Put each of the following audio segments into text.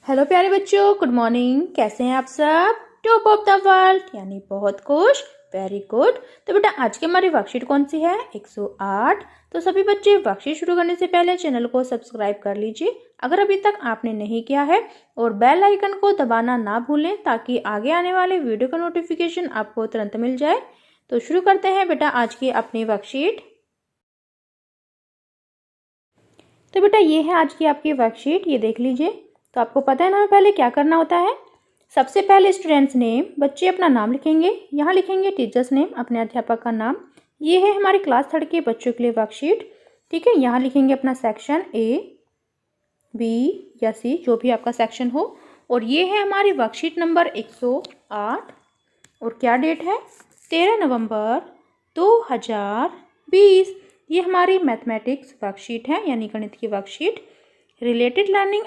Hello प्यारे बच्चों, good morning. कैसे हैं आप सब? टॉप ऑफ द वर्ल्ड यानी बहुत खुश। Very good. तो बेटा आज की हमारी वर्कशीट कौन सी है? 108। तो सभी बच्चे वर्कशीट शुरू करने से पहले चैनल को सब्सक्राइब कर लीजिए अगर अभी तक आपने नहीं किया है, और बेल आइकन को दबाना ना भूलें ताकि आगे आने वाले वीडियो का नोटिफिकेशन आपको तुरंत मिल जाए। तो शुरू करते हैं बेटा आज की अपनी वर्कशीट। तो बेटा ये है आज की आपकी वर्कशीट, ये देख लीजिए। तो आपको पता है ना पहले क्या करना होता है। सबसे पहले स्टूडेंट्स नेम, बच्चे अपना नाम लिखेंगे। यहाँ लिखेंगे टीचर्स नेम, अपने अध्यापक का नाम। ये है हमारी क्लास 3 के बच्चों के लिए वर्कशीट। ठीक है, यहाँ लिखेंगे अपना सेक्शन ए, बी या सी, जो भी आपका सेक्शन हो। और ये है हमारी वर्कशीट नंबर 108। और क्या डेट है? 13 नवंबर 2020। ये हमारी मैथमेटिक्स वर्कशीट है यानी गणित की worksheet. Related learning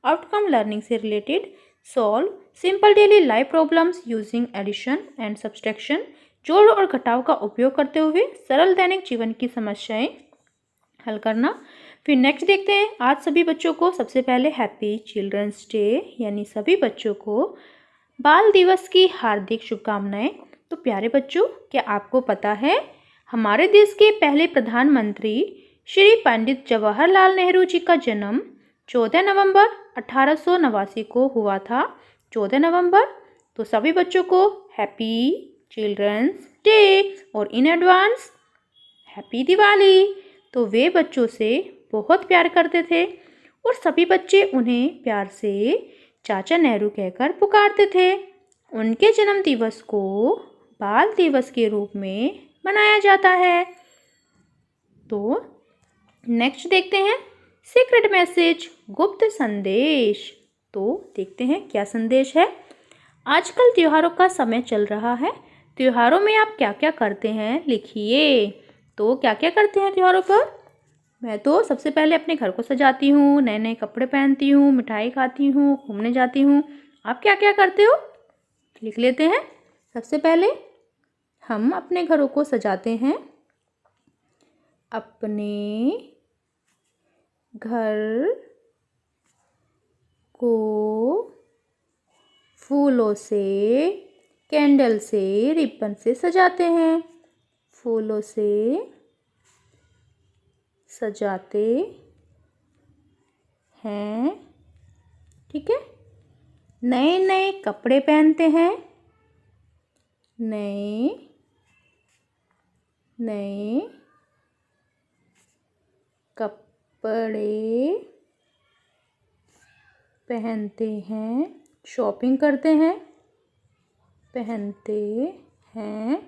outcome learning से related. Solve simple daily life problems using addition and subtraction. जोड़ और घटाव का उपयोग करते हुए सरल दैनिक जीवन की समस्याएं हल करना। फिर नेक्स्ट देखते हैं। आज सभी बच्चों को सबसे पहले हैप्पी चिल्ड्रंस डे यानी सभी बच्चों को बाल दिवस की हार्दिक शुभकामनाएं। तो प्यारे बच्चों, क्या आपको पता है हमारे देश के पहले प्रधानमंत्री श्री पंडित जवाहरलाल नेहरू जी का जन्म 14 नवंबर 1889 को हुआ था। 14 नवंबर। तो सभी बच्चों को हैप्पी चिल्ड्रंस डे और इन एडवांस हैप्पी दिवाली। तो वे बच्चों से बहुत प्यार करते थे और सभी बच्चे उन्हें प्यार से चाचा नेहरू कहकर पुकारते थे। उनके जन्म दिवस को बाल दिवस के रूप में मनाया जाता है। तो नेक्स्ट देखते हैं सीक्रेट मैसेज, गुप्त संदेश। तो देखते हैं क्या संदेश है। आजकल त्योहारों का समय चल रहा है। त्योहारों में आप क्या क्या करते हैं लिखिए। तो क्या क्या करते हैं त्योहारों पर? मैं तो सबसे पहले अपने घर को सजाती हूँ, नए नए कपड़े पहनती हूँ, मिठाई खाती हूँ, घूमने जाती हूँ। आप क्या क्या करते हो? लिख लेते हैं। सबसे पहले हम अपने घरों को सजाते हैं। अपने घर को फूलों से, कैंडल से, रिबन से सजाते हैं। फूलों से सजाते हैं। ठीक है। नए नए कपड़े पहनते हैं। नए नए कपड़े पहनते हैं। शॉपिंग करते हैं। पहनते हैं।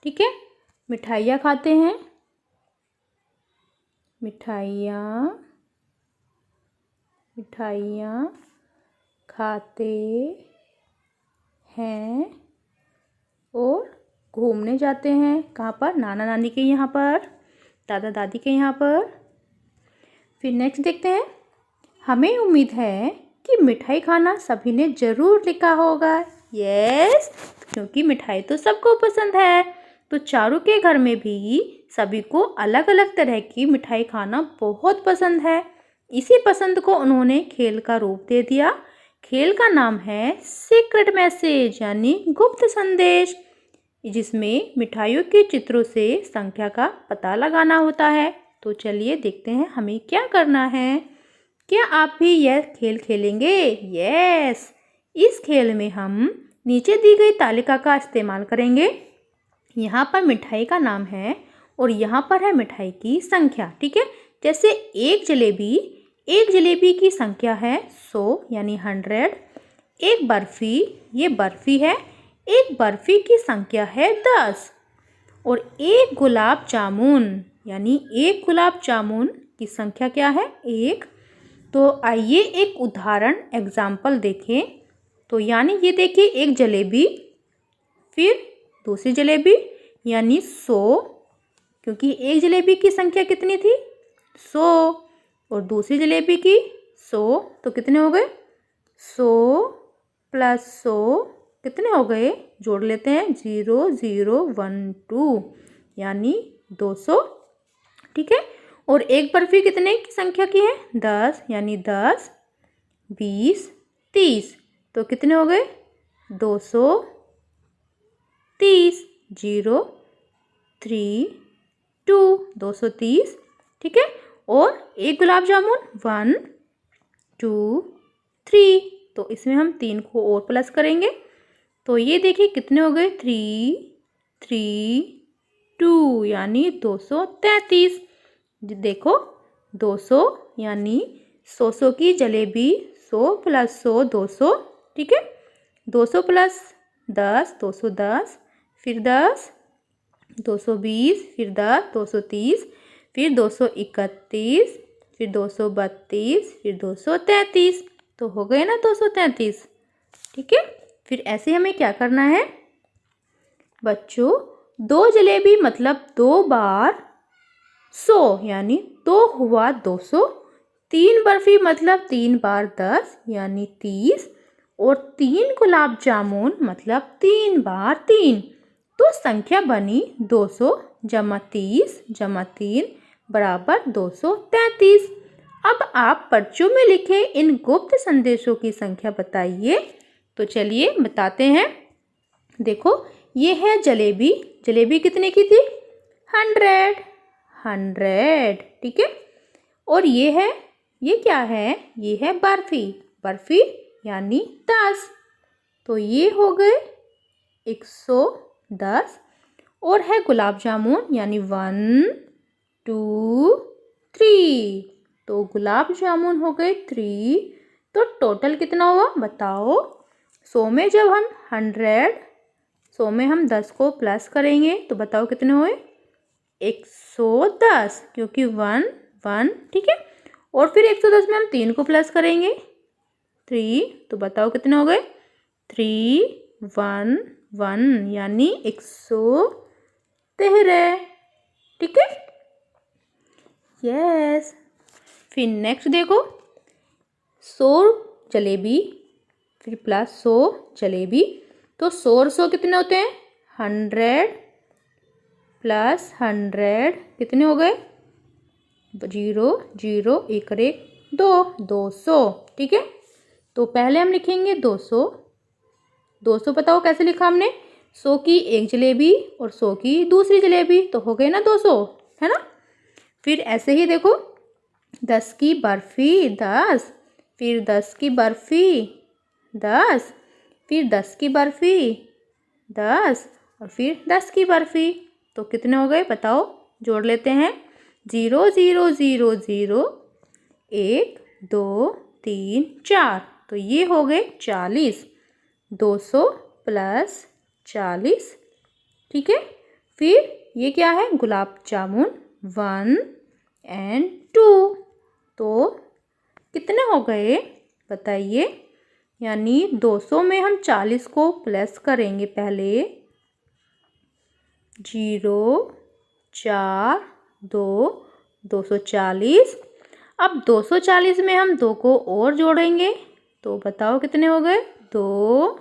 ठीक है। मिठाइयाँ खाते हैं। मिठाइयाँ खाते हैं और घूमने जाते हैं। कहाँ पर? नाना नानी के यहाँ पर, दादा दादी के यहाँ पर। फिर नेक्स्ट देखते हैं। हमें उम्मीद है कि मिठाई खाना सभी ने ज़रूर लिखा होगा। यस, क्योंकि मिठाई तो सबको पसंद है। तो चारू के घर में भी सभी को अलग अलग तरह की मिठाई खाना बहुत पसंद है। इसी पसंद को उन्होंने खेल का रूप दे दिया। खेल का नाम है सीक्रेट मैसेज यानी गुप्त संदेश, जिसमें मिठाइयों के चित्रों से संख्या का पता लगाना होता है। तो चलिए देखते हैं हमें क्या करना है। क्या आप भी यह खेल खेलेंगे? यस, इस खेल में हम नीचे दी गई तालिका का इस्तेमाल करेंगे। यहाँ पर मिठाई का नाम है और यहाँ पर है मिठाई की संख्या। ठीक है, जैसे एक जलेबी की संख्या है 100 यानी 100। एक बर्फी, ये बर्फी है, एक बर्फी की संख्या है 10। और एक गुलाब जामुन यानी एक गुलाब जामुन की संख्या क्या है? 1। तो आइए एक उदाहरण एग्जाम्पल देखें। तो यानी ये देखिए, एक जलेबी, फिर दूसरी जलेबी यानी 100, क्योंकि एक जलेबी की संख्या कितनी थी? 100। और दूसरी जलेबी की 100, तो कितने हो गए? 100 + 100 कितने हो गए? जोड़ लेते हैं, 0 0 1 2 यानी 200। ठीक है। और एक बर्फी कितने की संख्या की है? 10, यानी 10, 20, 30। तो कितने हो गए? 230। 0, 3, 2, 230। ठीक है। और एक गुलाब जामुन 1, 2, 3। तो इसमें हम 3 को और प्लस करेंगे, तो ये देखिए कितने हो गए? 3, 3, 2, यानी 233। देखो 200 यानी 100 की जलेबी, 100 प्लस 100 200। ठीक है। 200 प्लस 10 210, फिर 10 220, फिर 10 230, फिर 231, फिर 232, फिर 233। तो हो गए ना 233। ठीक है। फिर ऐसे हमें क्या करना है बच्चों? 2 जलेबी मतलब 2 बार 100, यानी 2 हुआ 200। 3 बर्फी मतलब 3 बार 10, यानी 30। और 3 गुलाब जामुन मतलब 3 बार 3। तो संख्या बनी 200 जमा 30 जमा 3 बराबर 233। अब आप पर्चों में लिखे इन गुप्त संदेशों की संख्या बताइए। तो चलिए बताते हैं। देखो ये है जलेबी। जलेबी कितने की थी? 100। 100। ठीक है। और ये क्या है? ये है बर्फी। बर्फी यानी 10। तो ये हो गए 110। और है गुलाब जामुन यानी 1, 2, 3। तो गुलाब जामुन हो गए 3। तो टोटल कितना हुआ बताओ? 100 में जब हम 100 में हम 10 को प्लस करेंगे तो बताओ कितने हुए? 110, क्योंकि 1 1। ठीक है। और फिर 110 में हम 3 को प्लस करेंगे 3, तो बताओ कितने हो गए? 3 1 1, यानी 113। ठीक है। यस। फिर नेक्स्ट देखो 100 जलेबी फिर प्लस 100 जलेबी। तो 100 और 100 कितने होते हैं? 100 प्लस 100 कितने हो गए? 0 0 1 और 1 2, 200। ठीक है। तो पहले हम लिखेंगे 200। 200 बताओ कैसे लिखा हमने? 100 की एक जलेबी और 100 की दूसरी जलेबी, तो हो गए ना 200, है ना। फिर ऐसे ही देखो 10 की बर्फी 10, फिर 10 की बर्फी 10, फिर 10 की बर्फी 10 और फिर 10 की बर्फी। तो कितने हो गए बताओ? जोड़ लेते हैं। 0 0 0 0, 1 2 3 4। तो ये हो गए 40। 200 प्लस 40। ठीक है। फिर ये क्या है? गुलाब जामुन 1 एंड 2। तो कितने हो गए बताइए? यानी 200 में हम 40 को प्लस करेंगे पहले। 0 4 2 240। अब 240 में हम 2 को और जोड़ेंगे, तो बताओ कितने हो गए? 2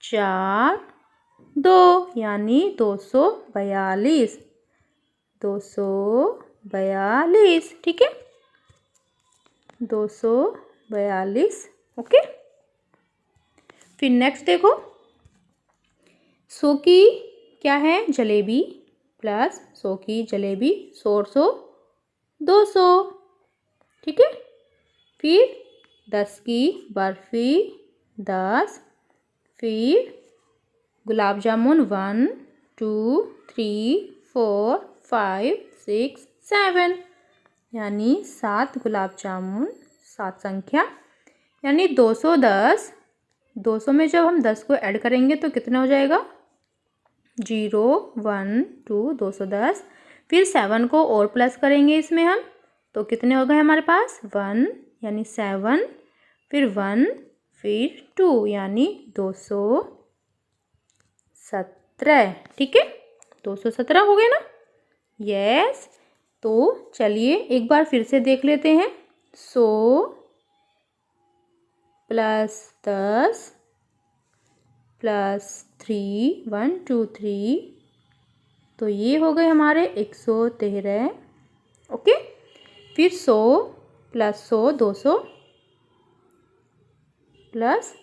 4 2, यानी 242। 242। ठीक है। 242। ओके। फिर नेक्स्ट देखो 100 की क्या है? जलेबी प्लस 100 की जलेबी 100 और 100 200। ठीक है। फिर 10 की बर्फी 10, फिर गुलाब जामुन 1 2 3 4 5 6 7, यानी 7 गुलाब जामुन 7 संख्या, यानी 210। 200 में जब हम 10 को ऐड करेंगे तो कितना हो जाएगा? 0 1 2 210। फिर 7 को और प्लस करेंगे इसमें हम, तो कितने हो गए हमारे पास? 1, यानी 7, फिर 1, फिर 2, यानी 217। ठीक है। 217 हो गए ना। यस। तो चलिए एक बार फिर से देख लेते हैं। 100 प्लस 10 प्लस 3 1 2 3, तो ये हो गए हमारे 113। ओके। फिर 100 प्लस 100 200 प्लस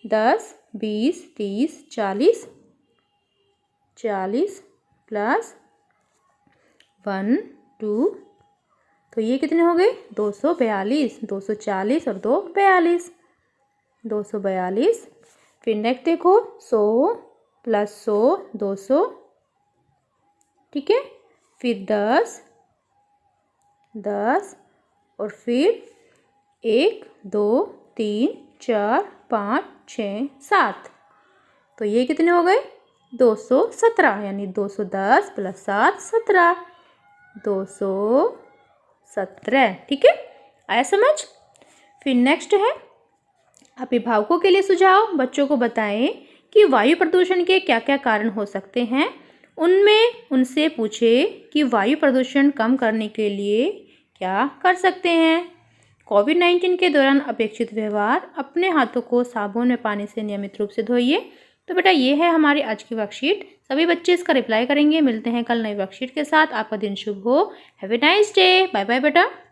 10 20 30 40 40 प्लस 1 2, तो ये कितने हो गए 242, 240 और 2 42, 242। फिर नेक्स्ट देखो 100 प्लस 100 200, ठीक है। फिर 10 10 और फिर 1 2 3 4 5 6 7, तो ये कितने हो गए 217, यानी 210 प्लस 7 17, 217, ठीक है। आया समझ। फिर नेक्स्ट है अभिभावकों के लिए सुझाव। बच्चों को बताएं कि वायु प्रदूषण के क्या क्या कारण हो सकते हैं। उनमें उनसे पूछें कि वायु प्रदूषण कम करने के लिए क्या कर सकते हैं। कोविड-19 के दौरान अपेक्षित व्यवहार, अपने हाथों को साबुन में पानी से नियमित रूप से धोइए। तो बेटा ये है हमारी आज की वर्कशीट। सभी बच्चे इसका रिप्लाई करेंगे। मिलते हैं कल नई वर्कशीट के साथ। आपका दिन शुभ हो। Have a nice day. Bye bye बेटा।